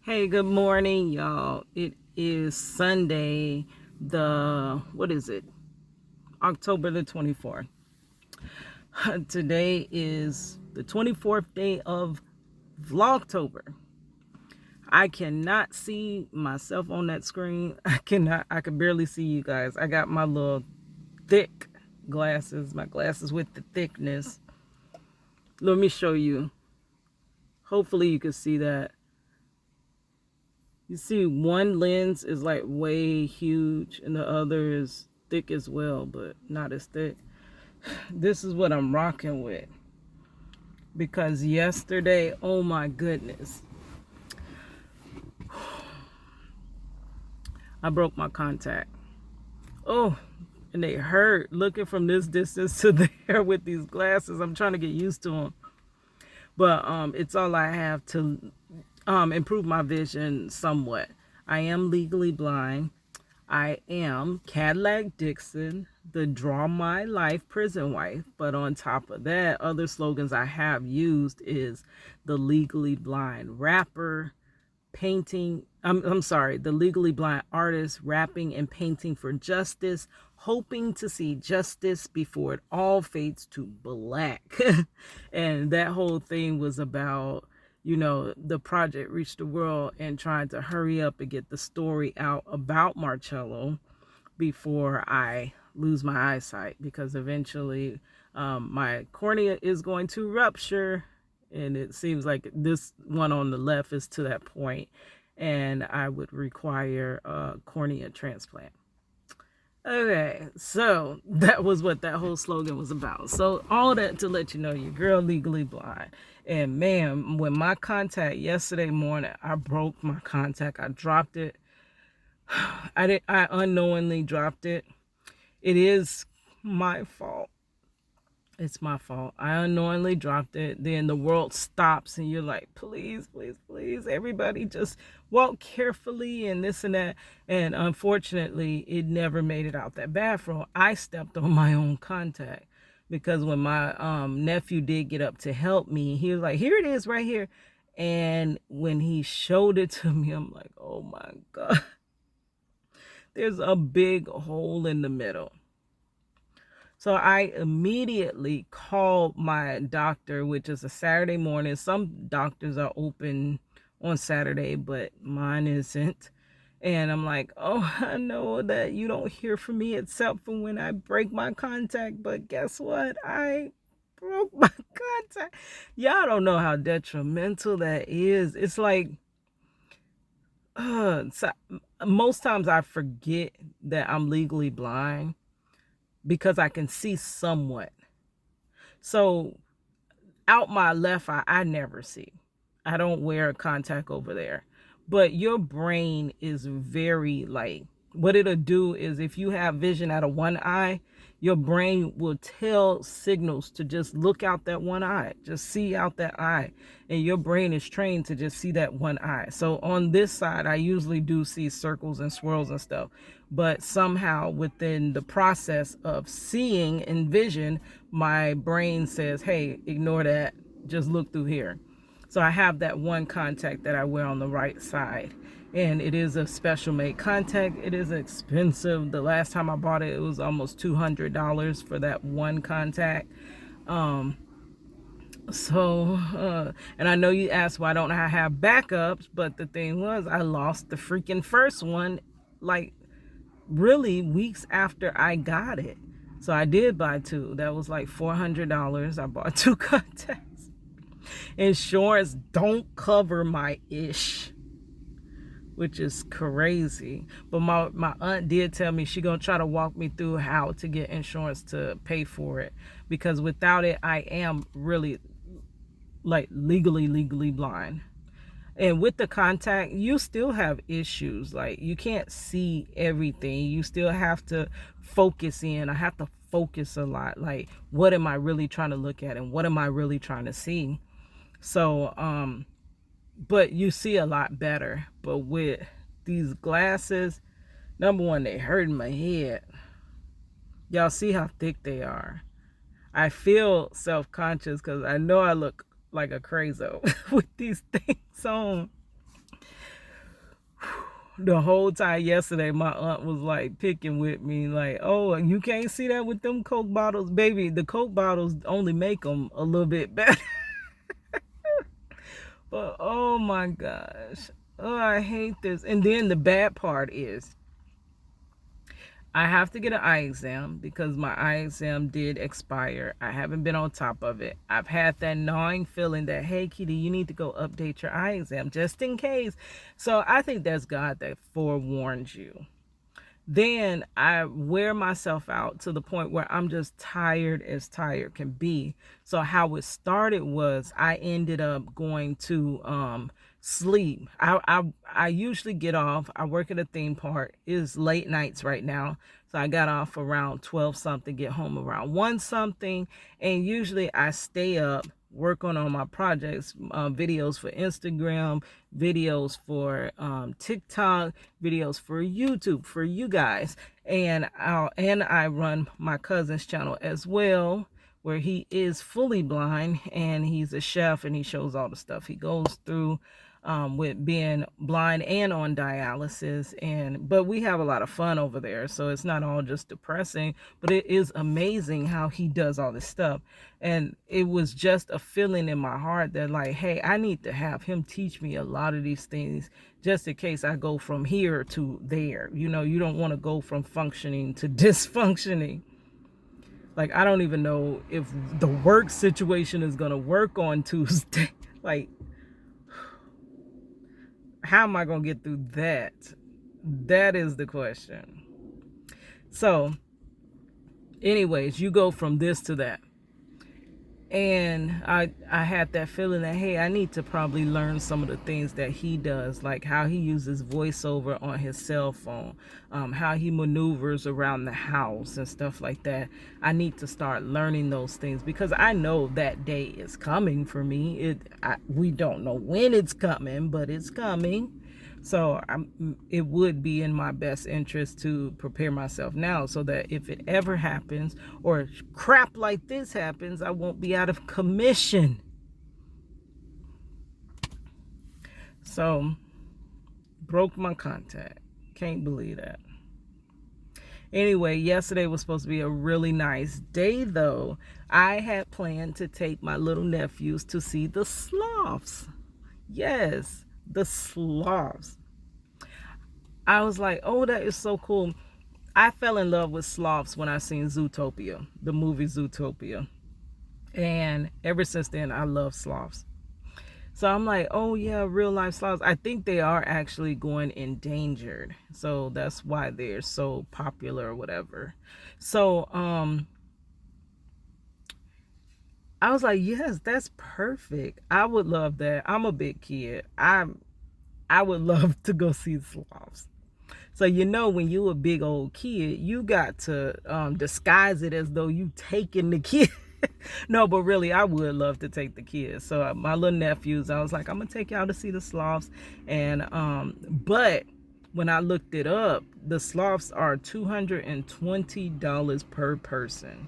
Hey, good morning, y'all. It is Sunday, what is it? October the 24th. Today is the 24th day of Vlogtober. I cannot see myself on that screen. I can barely see you guys. I got my little thick glasses, my glasses with the thickness. Let me show you. Hopefully you can see that. You see one lens is like way huge and the other is thick as well, but not as thick. This is what I'm rocking with. Because yesterday, oh my goodness, I broke my contact. Oh, and they hurt looking from this distance to there with these glasses. I'm trying to get used to them. But it's all I have to improve my vision somewhat. I am legally blind. I am Cadillac Dixon, the Draw My Life prison wife. But on top of that, other slogans I have used is the legally blind rapper, the legally blind artist, rapping and painting for justice, hoping to see justice before it all fades to black. And that whole thing was about, the project Reach the World and trying to hurry up and get the story out about Marcello before I lose my eyesight, because eventually my cornea is going to rupture, and it seems like this one on the left is to that point, and I would require a cornea transplant. Okay, so that was what that whole slogan was about. So all that to let you know your girl legally blind. And man, when my contact yesterday morning, I broke my contact. I dropped it. I unknowingly dropped it. It is my fault. It's my fault. I unknowingly dropped it. Then the world stops and you're like, please, please, please, everybody just walk carefully and this and that. And unfortunately, it never made it out that bathroom. I stepped on my own contact, because when my nephew did get up to help me, he was like, here it is right here. And when he showed it to me, I'm like, oh my God, there's a big hole in the middle. So I immediately called my doctor, which is a Saturday morning. Some doctors are open on Saturday, but mine isn't. And I'm like, oh, I know that you don't hear from me except for when I break my contact. But guess what? I broke my contact. Y'all don't know how detrimental that is. It's like, so most times I forget that I'm legally blind because I can see somewhat. So out my left eye, I never see. I don't wear a contact over there. But your brain is very what it'll do is, if you have vision out of one eye, your brain will tell signals to just look out that one eye, just see out that eye. And your brain is trained to just see that one eye. So on this side, I usually do see circles and swirls and stuff. But somehow within the process of seeing and vision, my brain says, hey, ignore that, just look through here. So I have that one contact that I wear on the right side, and it is a special made contact. It is expensive. The last time I bought it, it was almost $200 for that one contact. And I know you asked why don't I have backups, but the thing was, I lost the freaking first one like really weeks after I got it. So I did buy two. That was like $400. I bought two contacts. Insurance don't cover my ish, which is crazy. But my aunt did tell me she gonna try to walk me through how to get insurance to pay for it, because without it, I am really like legally blind. And with the contact, you still have issues. Like, you can't see everything. You still have to focus in. I have to focus a lot. Like, what am I really trying to look at and what am I really trying to see? So, but you see a lot better. But with these glasses, number one, they hurt my head. Y'all see how thick they are. I feel self-conscious because I know I look like a crazo with these things on. The whole time yesterday, my aunt was like picking with me, like, oh, you can't see that with them Coke bottles, baby. The Coke bottles only make them a little bit better. But oh my gosh, oh, I hate this. And then the bad part is I have to get an eye exam because my eye exam did expire. I haven't been on top of it. I've had that gnawing feeling that, hey, Kitty, you need to go update your eye exam just in case. So I think that's God that forewarned you. Then I wear myself out to the point where I'm just tired as tired can be. So how it started was I ended up going to sleep. I usually get off. I work at a theme park. It's late nights right now. So I got off around 12 something, get home around 1 something. And usually I stay up, work on all my projects, videos for Instagram, videos for TikTok, videos for YouTube for you guys. And I run my cousin's channel as well, where he is fully blind and he's a chef and he shows all the stuff he goes through with being blind and on dialysis. But we have a lot of fun over there, so it's not all just depressing, but it is amazing how he does all this stuff. And it was just a feeling in my heart that, like, hey, I need to have him teach me a lot of these things just in case I go from here to there. You know, you don't want to go from functioning to dysfunctioning. Like, I don't even know if the work situation is gonna work on Tuesday. Like, how am I gonna get through that? That is the question. So anyways, you go from this to that. And I had that feeling that, hey, I need to probably learn some of the things that he does, like how he uses voiceover on his cell phone, how he maneuvers around the house and stuff like that. I need to start learning those things because I know that day is coming for me. We don't know when it's coming, but it's coming. So it would be in my best interest to prepare myself now so that if it ever happens or crap like this happens, I won't be out of commission. So, broke my contact. Can't believe that. Anyway, yesterday was supposed to be a really nice day, though. I had planned to take my little nephews to see the sloths. Yes, the sloths. I was like, oh, that is so cool. I fell in love with sloths when I seen Zootopia, the movie Zootopia. And ever since then, I love sloths. So I'm like, oh yeah, real life sloths. I think they are actually going endangered. So that's why they're so popular or whatever. So I was like, yes, that's perfect. I would love that. I'm a big kid. I would love to go see sloths. So, you know, when you a big old kid, you got to disguise it as though you taking the kid. No, but really, I would love to take the kids. So my little nephews, I was like, I'm going to take y'all to see the sloths. And, but when I looked it up, the sloths are $220 per person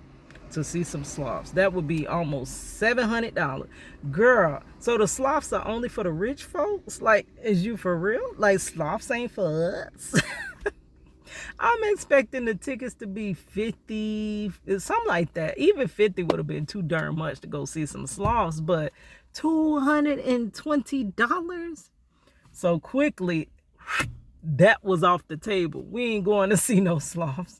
to see some sloths. That would be almost $700. Girl, so the sloths are only for the rich folks? Like, is you for real? Like, sloths ain't for us? I'm expecting the tickets to be 50, something like that. Even 50 would have been too darn much to go see some sloths, but $220? So quickly, that was off the table. We ain't going to see no sloths.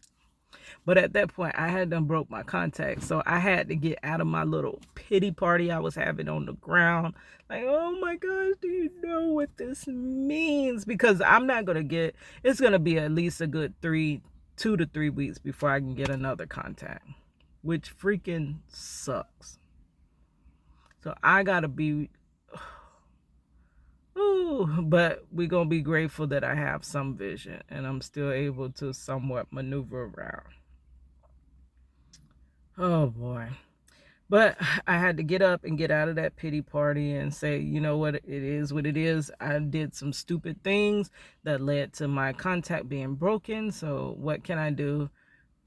But at that point, I had done broke my contact. So I had to get out of my little pity party I was having on the ground. Like, oh my gosh, do you know what this means? Because I'm not going to get, it's going to be at least a good 2 to 3 weeks before I can get another contact, which freaking sucks. So I got to be, ooh, but we're going to be grateful that I have some vision and I'm still able to somewhat maneuver around. Oh boy. But I had to get up and get out of that pity party and say, you know what, it is what it is. I did some stupid things that led to my contact being broken. So what can I do?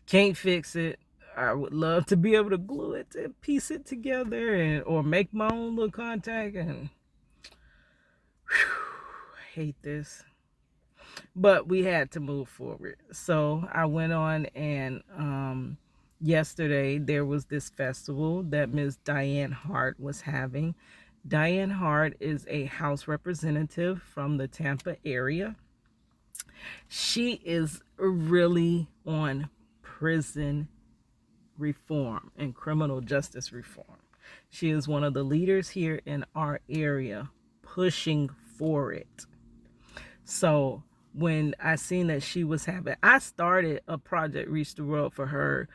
Can't fix it. I would love to be able to glue it, to piece it together, or make my own little contact. And whew, I hate this. but we had to move forward. So I went on, and yesterday there was this festival that Ms. Diane Hart was having. Diane Hart is a House representative from the Tampa area. She is really on prison reform and criminal justice reform. She is one of the leaders here in our area pushing for it. So when I seen that she was having, I started a project Reach the World for her,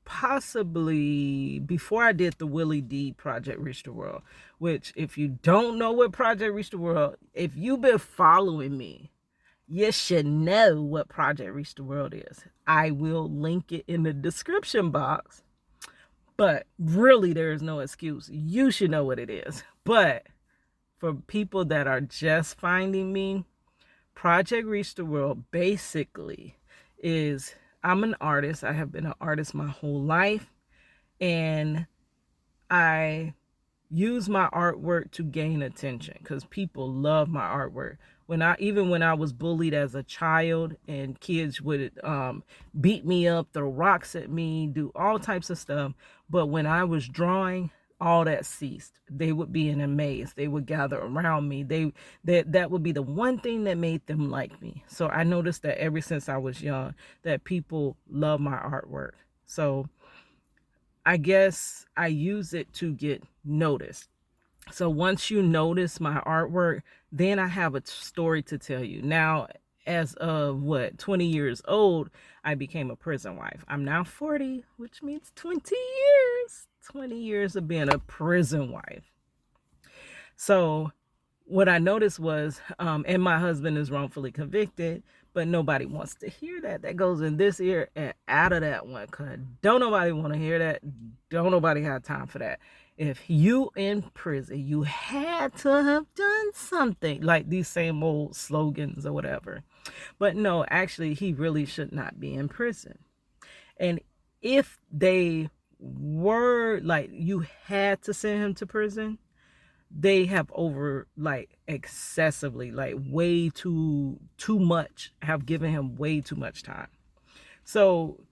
possibly before I did the Willie D Project Reach the World, which, if you don't know what Project Reach the World, if you've been following me, you should know what Project Reach the World is. I will link it in the description box, but really there is no excuse. You should know what it is. But for people that are just finding me, Project Reach the World basically is, I'm an artist. I have been an artist my whole life, and I use my artwork to gain attention because people love my artwork. When I was bullied as a child, and kids would beat me up, throw rocks at me, do all types of stuff, but when I was drawing, all that ceased. They would be in a maze. They would gather around me. That would be the one thing that made them like me. So I noticed that ever since I was young, that people love my artwork. So I guess I use it to get noticed. So once you notice my artwork, then I have a story to tell you. Now, as of 20 years old, I became a prison wife. I'm now 40, which means 20 years. 20 years of being a prison wife. So what I noticed was, and my husband is wrongfully convicted, but nobody wants to hear that. That goes in this ear and out of that one, because don't nobody want to hear that. Don't nobody have time for that. If you in prison, you had to have done something, like these same old slogans or whatever. But no, actually, he really should not be in prison. And if they were like, you had to send him to prison, they have excessively, way too much, have given him way too much time. So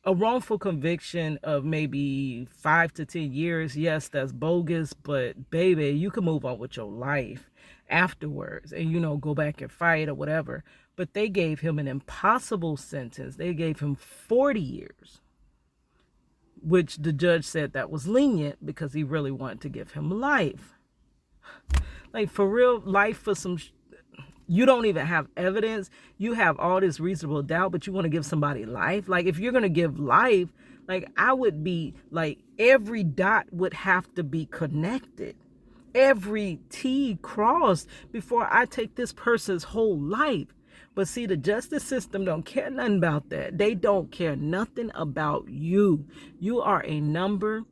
a wrongful conviction of maybe 5 to 10 years, yes, that's bogus, but baby, you can move on with your life afterwards and, go back and fight or whatever. But they gave him an impossible sentence. They gave him 40 years, which the judge said that was lenient because he really wanted to give him life. Like, for real, life for some, you don't even have evidence. You have all this reasonable doubt, but you want to give somebody life. Like, if you're going to give life, like, I would be like, every dot would have to be connected, every T crossed before I take this person's whole life. But see, the justice system don't care nothing about that. They don't care nothing about you. You are a number,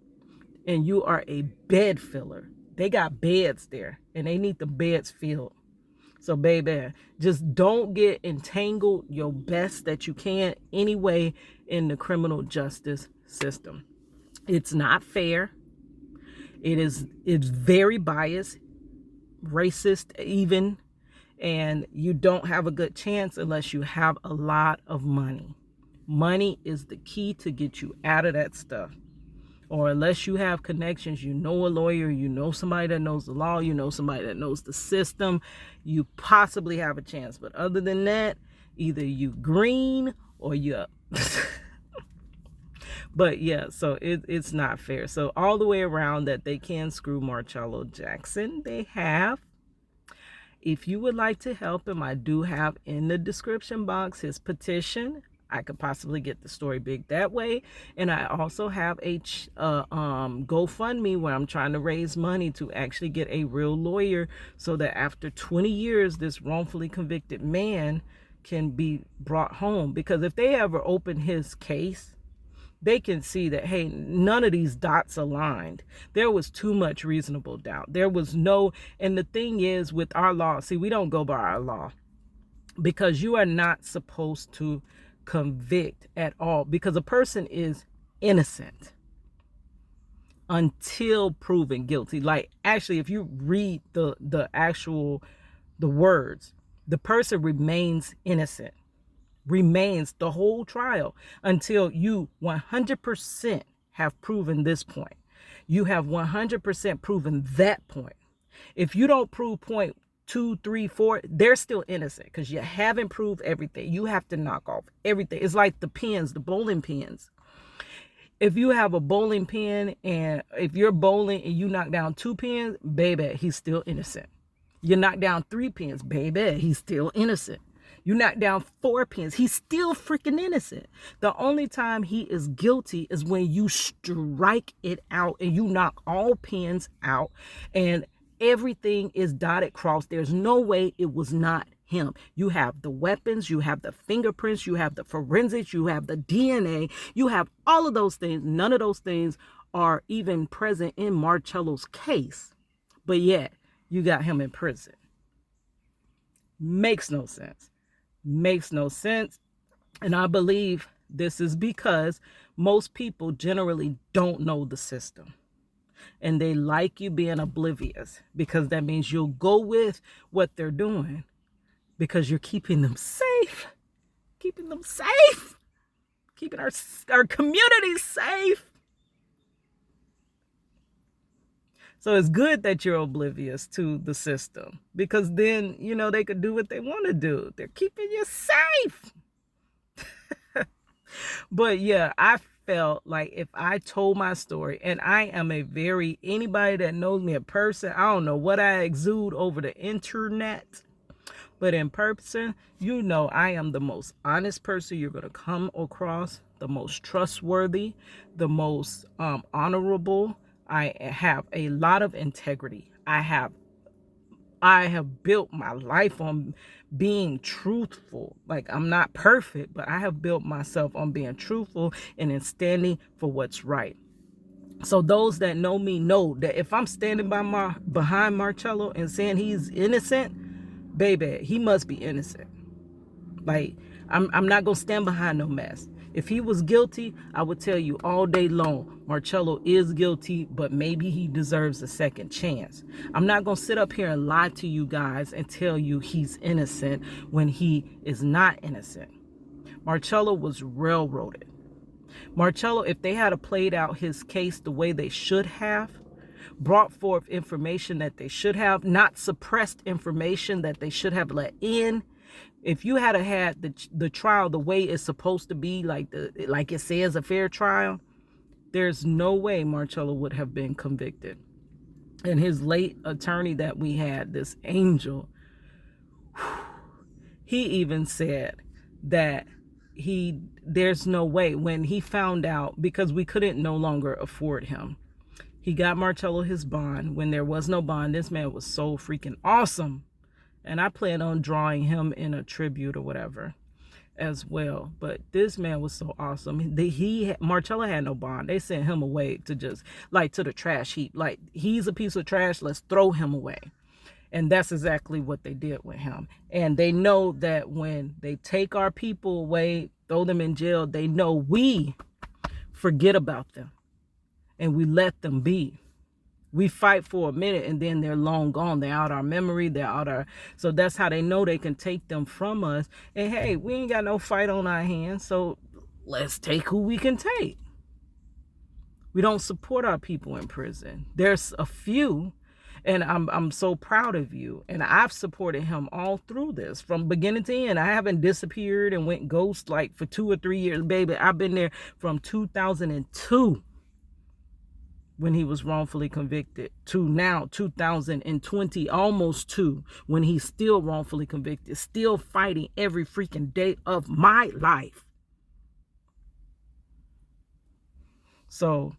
and you are a bed filler. They got beds there, and they need the beds filled. So baby, just don't get entangled your best that you can anyway in the criminal justice system. It's not fair. It's very biased, racist even, and you don't have a good chance unless you have a lot of money. Money is the key to get you out of that stuff. Or unless you have connections, a lawyer, somebody that knows the law, somebody that knows the system, you possibly have a chance. But other than that, either you green or you up. But yeah, so it's not fair. So all the way around that they can screw Marcello Jackson, they have. If you would like to help him, I do have in the description box his petition. I could possibly get the story big that way. And I also have a GoFundMe where I'm trying to raise money to actually get a real lawyer so that after 20 years, this wrongfully convicted man can be brought home. Because if they ever open his case, they can see that, hey, none of these dots aligned. There was too much reasonable doubt. There was no, and the thing is with our law, see, we don't go by our law, because you are not supposed to convict at all, because a person is innocent until proven guilty. Like, actually, if you read the words, The person remains innocent, remains the whole trial until you 100% have proven this point. You have 100% proven that point. If you don't prove point 2, 3, 4, they're still innocent because you haven't proved everything. You have to knock off everything. It's like the pins, the bowling pins. If you have a bowling pin and if you're bowling and you knock down 2 pins, baby, he's still innocent. You knock down 3 pins, baby, he's still innocent. You knock down 4 pins, he's still freaking innocent. The only time he is guilty is when you strike it out and you knock all pins out and everything is dotted cross. There's no way it was not him. You have the weapons, you have the fingerprints, you have the forensics, you have the DNA, you have all of those things. None of those things are even present in Marcello's case, but yet you got him in prison. Makes no sense. Makes no sense. And I believe this is because most people generally don't know the system. And they like you being oblivious because that means you'll go with what they're doing because you're keeping them safe. Keeping them safe. Keeping our community safe. So it's good that you're oblivious to the system because then, you know, they could do what they want to do. They're keeping you safe. But yeah, I felt like if I told my story, and I am anybody that knows me in person, I don't know what I exude over the internet, but in person, you know, I am the most honest person you're going to come across, the most trustworthy, the most honorable. I have a lot of integrity. I have built my life on being truthful. Like, I'm not perfect, but I have built myself on being truthful and in standing for what's right. So those that know me know that if I'm standing behind Marcello and saying he's innocent, baby, he must be innocent. Like, I'm not gonna stand behind no mess. If he was guilty, I would tell you all day long, Marcello is guilty, but maybe he deserves a second chance. I'm not going to sit up here and lie to you guys and tell you he's innocent when he is not innocent. Marcello was railroaded. Marcello, if they had played out his case the way they should have, brought forth information that they should have, not suppressed information that they should have let in, if you had the trial the way it's supposed to be, like it says a fair trial, there's no way Marcello would have been convicted. And his late attorney that we had, this Angel, he even said that there's no way when he found out, because we couldn't no longer afford him. He got Marcello his bond when there was no bond. This man was so freaking awesome. And I plan on drawing him in a tribute or whatever as well. But this man was so awesome. Marcello had no bond. They sent him away to just, like, to the trash heap. Like, he's a piece of trash. Let's throw him away. And that's exactly what they did with him. And they know that when they take our people away, throw them in jail, they know we forget about them. And we let them be. We fight for a minute and then they're long gone. They're out our memory. So that's how they know they can take them from us. And hey, we ain't got no fight on our hands. So let's take who we can take. We don't support our people in prison. There's a few, and I'm so proud of you. And I've supported him all through this from beginning to end. I haven't disappeared and went ghost like for 2 or 3 years, baby. I've been there from 2002. When he was wrongfully convicted, to now 2020, almost 2, when he's still wrongfully convicted, still fighting every freaking day of my life. So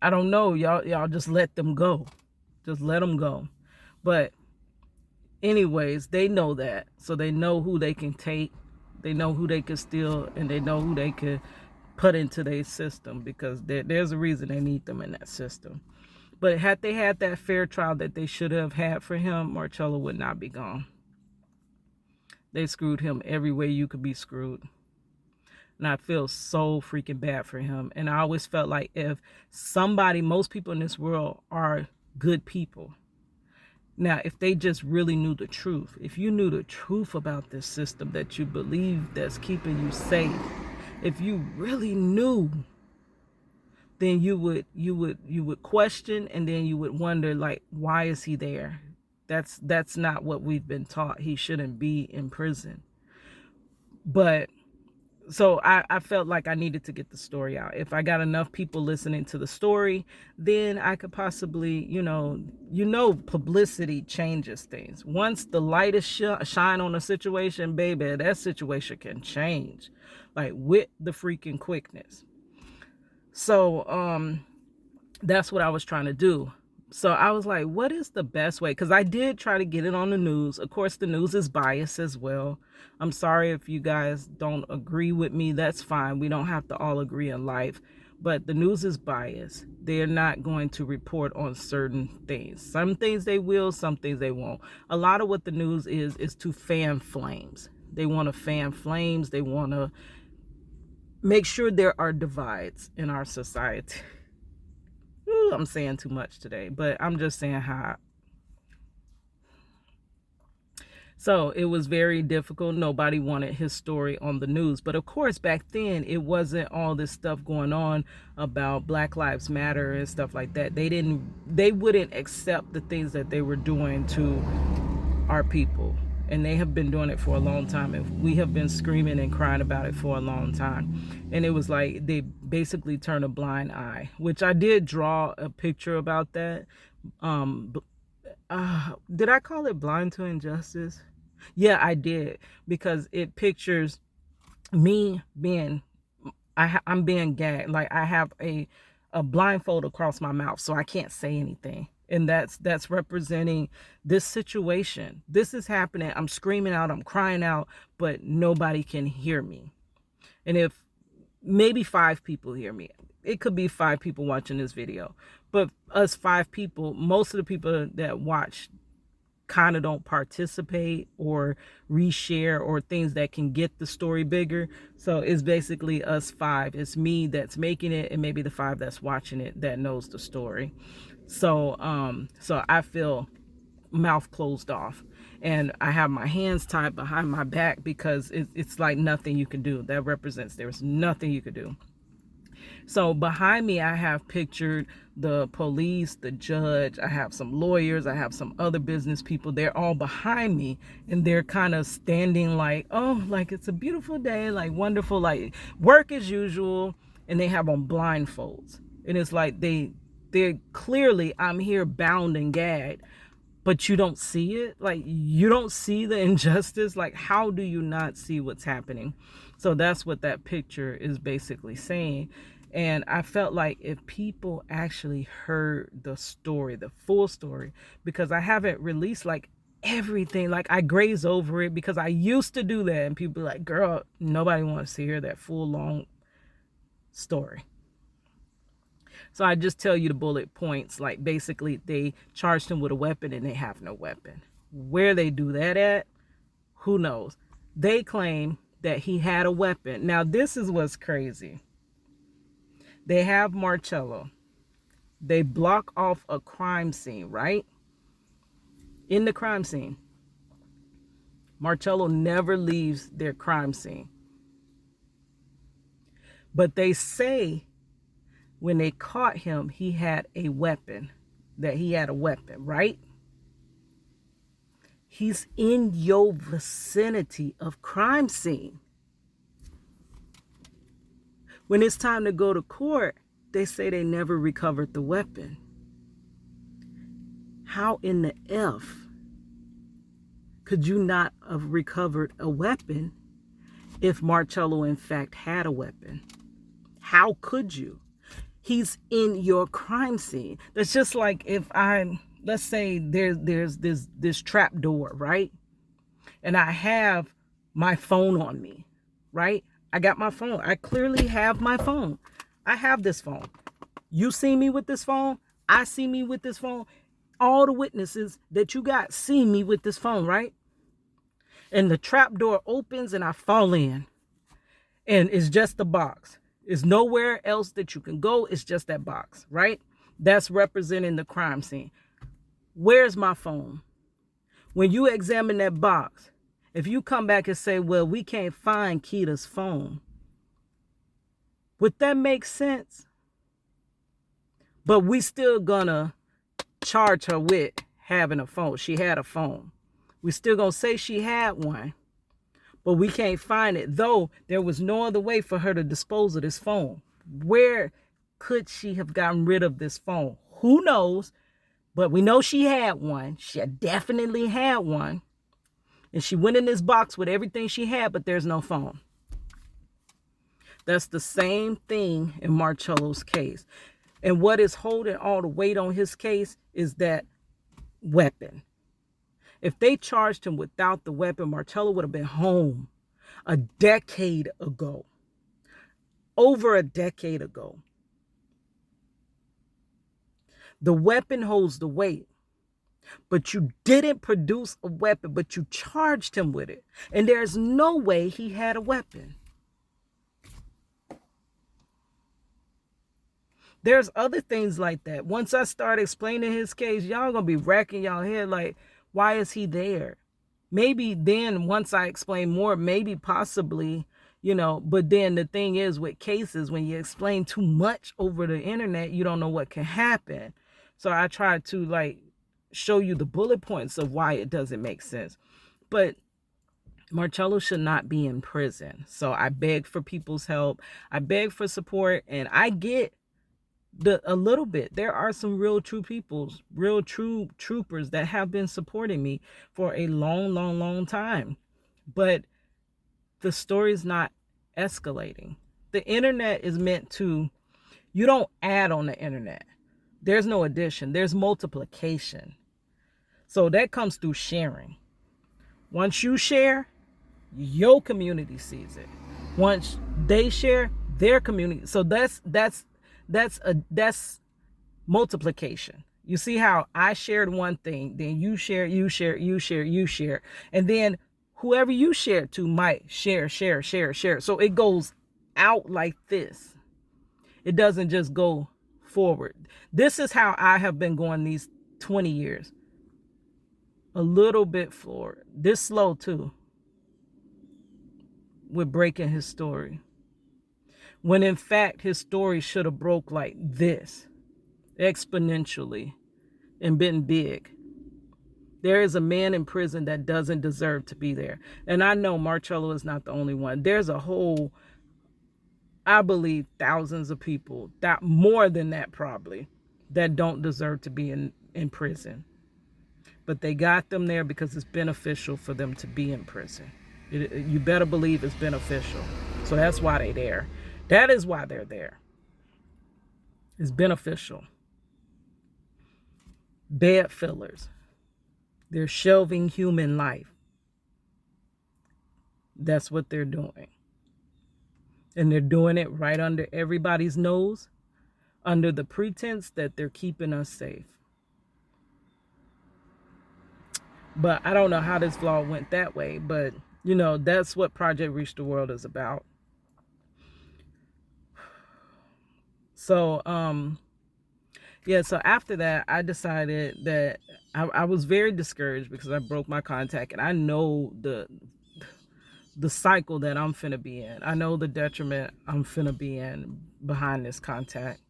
I don't know, y'all just let them go. Just let them go. But anyways, they know that. So they know who they can take. They know who they can steal, and they know who they can put into their system, because there's a reason they need them in that system. But had they had that fair trial that they should have had for him, Marcello would not be gone. They screwed him every way you could be screwed. And I feel so freaking bad for him. And I always felt like if most people in this world are good people. Now, if they just really knew the truth, if you knew the truth about this system that you believe that's keeping you safe, if you really knew, then you would question, and then you would wonder, like, why is he there? That's not what we've been taught. He shouldn't be in prison. But so I felt like I needed to get the story out. If I got enough people listening to the story, then I could possibly, publicity changes things. Once the light is shine on a situation, baby, that situation can change, like with the freaking quickness. So that's what I was trying to do. So I was like, what is the best way? Because I did try to get it on the news. Of course, the news is biased as well. I'm sorry if you guys don't agree with me. That's fine. We don't have to all agree in life. But the news is biased. They're not going to report on certain things. Some things they will, some things they won't. A lot of what the news is to fan flames. They want to fan flames. They want to make sure there are divides in our society. I'm saying too much today, but I'm just saying how. So it was very difficult. Nobody wanted his story on the news. But of course, back then, it wasn't all this stuff going on about Black Lives Matter and stuff like that. They wouldn't accept the things that they were doing to our people. And they have been doing it for a long time. And we have been screaming and crying about it for a long time. And it was like they basically turned a blind eye, which I did draw a picture about that. Did I call it Blind to Injustice? Yeah, I did, because it pictures me being, I'm being gagged. Like I have a blindfold across my mouth, so I can't say anything. And that's representing this situation. This is happening. I'm screaming out, I'm crying out, but nobody can hear me. And if maybe 5 people hear me, it could be 5 people watching this video, but us 5 people, most of the people that watch kind of don't participate or reshare or things that can get the story bigger. So it's basically us 5. It's me that's making it, and maybe the 5 that's watching it that knows the story. So I feel mouth closed off, and I have my hands tied behind my back, because it's like nothing you can do. That represents there's nothing you could do. So behind me, I have pictured the police, the judge, I have some lawyers, I have some other business people. They're all behind me, and they're kind of standing like, oh, like it's a beautiful day, like wonderful, like work as usual. And they have on blindfolds, and it's like they're clearly, I'm here bound and gagged, but you don't see it. Like, you don't see the injustice. Like, how do you not see what's happening? So that's what that picture is basically saying. And I felt like if people actually heard the story, the full story, because I haven't released like everything, like I graze over it because I used to do that, and people like, girl, nobody wants to hear that full long story. So I just tell you the bullet points. Like, basically they charged him with a weapon and they have no weapon. Where they do that at, who knows? They claim that he had a weapon. Now this is what's crazy. They have Marcello. They block off a crime scene, right? In the crime scene, Marcello never leaves their crime scene. But they say when they caught him, he had a weapon, right? He's in your vicinity of crime scene. When it's time to go to court, they say they never recovered the weapon. How in the F could you not have recovered a weapon if Marcello in fact had a weapon? How could you? He's in your crime scene. That's just like if let's say there's this trap door, right? And I have my phone on me, right? I got my phone. I clearly have my phone. I have this phone. You see me with this phone. I see me with this phone. All the witnesses that you got see me with this phone, right? And the trap door opens and I fall in. And it's just a box. There's nowhere else that you can go. It's just that box, right? That's representing the crime scene. Where's my phone? When you examine that box, if you come back and say, well, we can't find Kita's phone, would that make sense? But we still gonna charge her with having a phone. She had a phone. We still gonna say she had one, but we can't find it. Though there was no other way for her to dispose of this phone. Where could she have gotten rid of this phone? Who knows? But we know she had one. She definitely had one. And she went in this box with everything she had, but there's no phone. That's the same thing in Marcello's case. And what is holding all the weight on his case is that weapon. If they charged him without the weapon, Marcello would have been home a decade ago. Over a decade ago. The weapon holds the weight. But you didn't produce a weapon, but you charged him with it. And there's no way he had a weapon. There's other things like that. Once I start explaining his case, y'all gonna be racking y'all head like, why is he there? Maybe then once I explain more, maybe possibly, but then the thing is with cases, when you explain too much over the internet, you don't know what can happen. So I try to show you the bullet points of why it doesn't make sense. But Marcello should not be in prison. So I beg for people's help. I beg for support, and I get a little bit. There are some real true troopers that have been supporting me for a long time. But the story is not escalating. The internet is meant to, you don't add on the internet. There's no addition. There's multiplication. So that comes through sharing. Once you share, your community sees it. Once they share, their community. So that's multiplication. You see how I shared one thing, then you share, and then whoever you share to might share. So it goes out like this. It doesn't just go forward. This is how I have been going these 20 years. A little bit forward. This slow too. With breaking his story. When in fact his story should have broke like this. Exponentially. And been big. There is a man in prison that doesn't deserve to be there. And I know Marcello is not the only one. There's a whole, I believe, thousands of people, that more than that probably, that don't deserve to be in prison. But they got them there because it's beneficial for them to be in prison. You better believe it's beneficial. So that's why they're there. That is why they're there. It's beneficial. Bed fillers. They're shelving human life. That's what they're doing. And they're doing it right under everybody's nose, under the pretense that they're keeping us safe. But I don't know how this vlog went that way, but that's what Project Reach the World is about. So, so after that, I decided that I was very discouraged because I broke my contact, and I know the cycle that I'm finna be in. I know the detriment I'm finna be in behind this contact.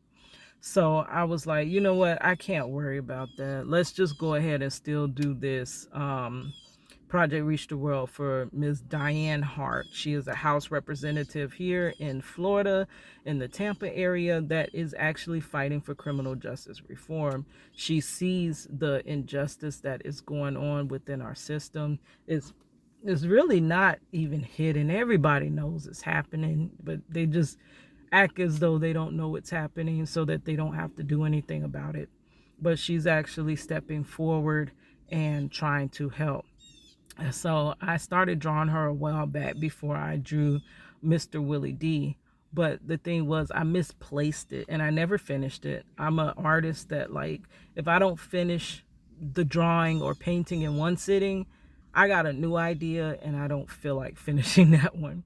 So I was like, you know what? I can't worry about that. Let's just go ahead and still do this Project Reach the World for Ms. Diane Hart. She is a House representative here in Florida, in the Tampa area, that is actually fighting for criminal justice reform. She sees the injustice that is going on within our system. It's really not even hidden. Everybody knows it's happening, but they just act as though they don't know what's happening so that they don't have to do anything about it. But she's actually stepping forward and trying to help. So I started drawing her a while back before I drew Mr. Willie D. But the thing was, I misplaced it and I never finished it. I'm an artist that, if I don't finish the drawing or painting in one sitting, I got a new idea and I don't feel like finishing that one.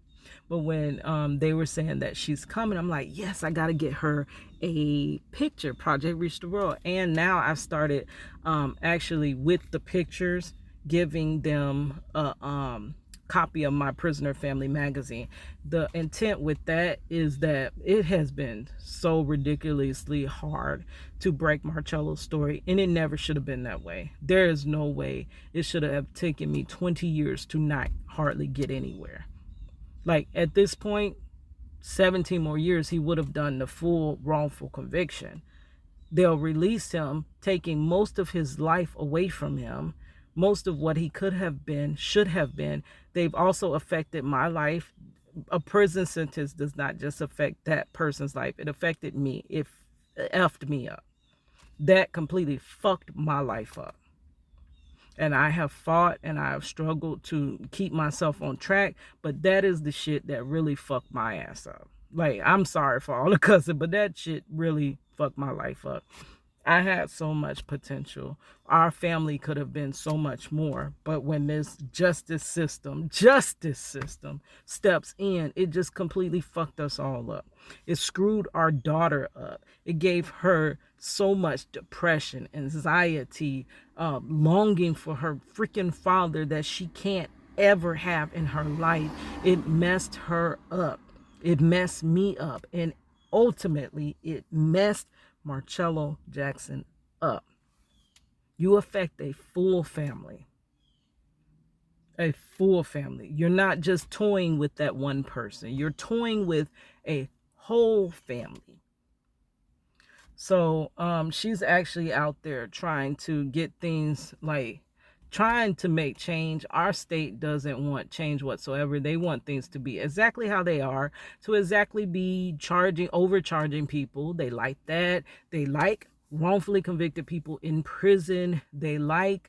But when they were saying that she's coming, I'm like, yes, I got to get her a picture. Project Reach the World. And now I've started actually with the pictures giving them a copy of my Prisoner Family magazine. The intent with that is that it has been so ridiculously hard to break Marcello's story, and it never should have been that way. There is no way it should have taken me 20 years to not hardly get anywhere. Like at this point, 17 more years, he would have done the full wrongful conviction. They'll release him, taking most of his life away from him, most of what he could have been, should have been. They've also affected my life. A prison sentence does not just affect that person's life. It affected me. It effed me up. That completely fucked my life up. And I have fought and I have struggled to keep myself on track, but that is the shit that really fucked my ass up. Like, I'm sorry for all the cussing, but that shit really fucked my life up. I had so much potential. Our family could have been so much more. But when this justice system steps in, it just completely fucked us all up. It screwed our daughter up. It gave her so much depression, anxiety, longing for her freaking father that she can't ever have in her life. It messed her up. It messed me up. And ultimately, it messed Marcello Jackson up. You affect a full family. A full family. You're not just toying with that one person. You're toying with a whole family. So she's actually out there trying to get things, like trying to make change. Our state doesn't want change whatsoever. They want things to be exactly how they are, to exactly be overcharging people. They like that. They like wrongfully convicted people in prison. They like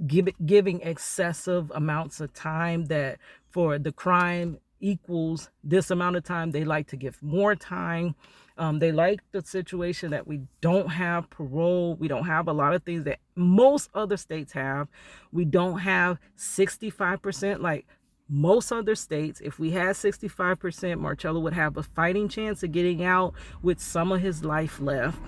giving excessive amounts of time that for the crime equals this amount of time. They like to give more time. They like the situation that we don't have parole. We don't have a lot of things that most other states have. We don't have 65%. Like most other states, if we had 65%, Marcello would have a fighting chance of getting out with some of his life left.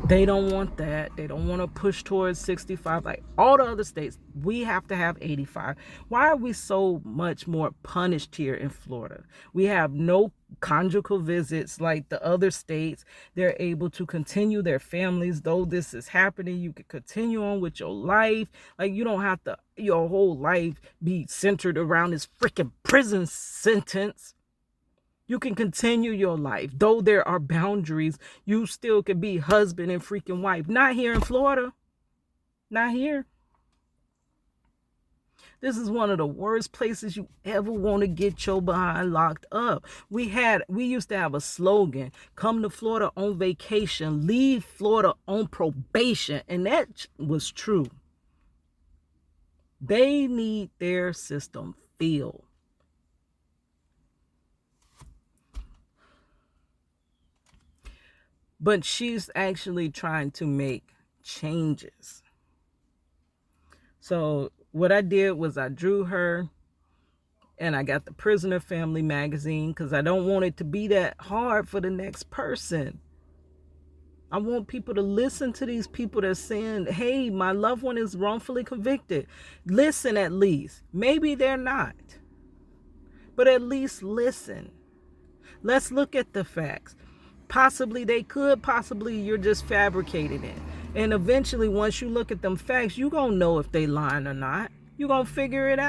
They don't want that. They don't want to push towards 65. Like all the other states, we have to have 85. Why are we so much more punished here in Florida? We have no conjugal visits like the other states. They're able to continue their families. Though this is happening, you can continue on with your life. Like you don't have to, your whole life be centered around this freaking prison sentence. You can continue your life. Though there are boundaries, you still can be husband and freaking wife. Not here in Florida. Not here. This is one of the worst places you ever want to get your behind locked up. We used to have a slogan: come to Florida on vacation, leave Florida on probation. And that was true. They need their system filled. But she's actually trying to make changes. So what I did was I drew her and I got the Prisoner Family magazine because I don't want it to be that hard for the next person. I want people to listen to these people that are saying, hey, my loved one is wrongfully convicted. Listen at least. Maybe they're not. But at least listen. Let's look at the facts. Possibly they could, possibly you're just fabricating it. And eventually, once you look at them facts, you're going to know if they lying or not. You're going to figure it out.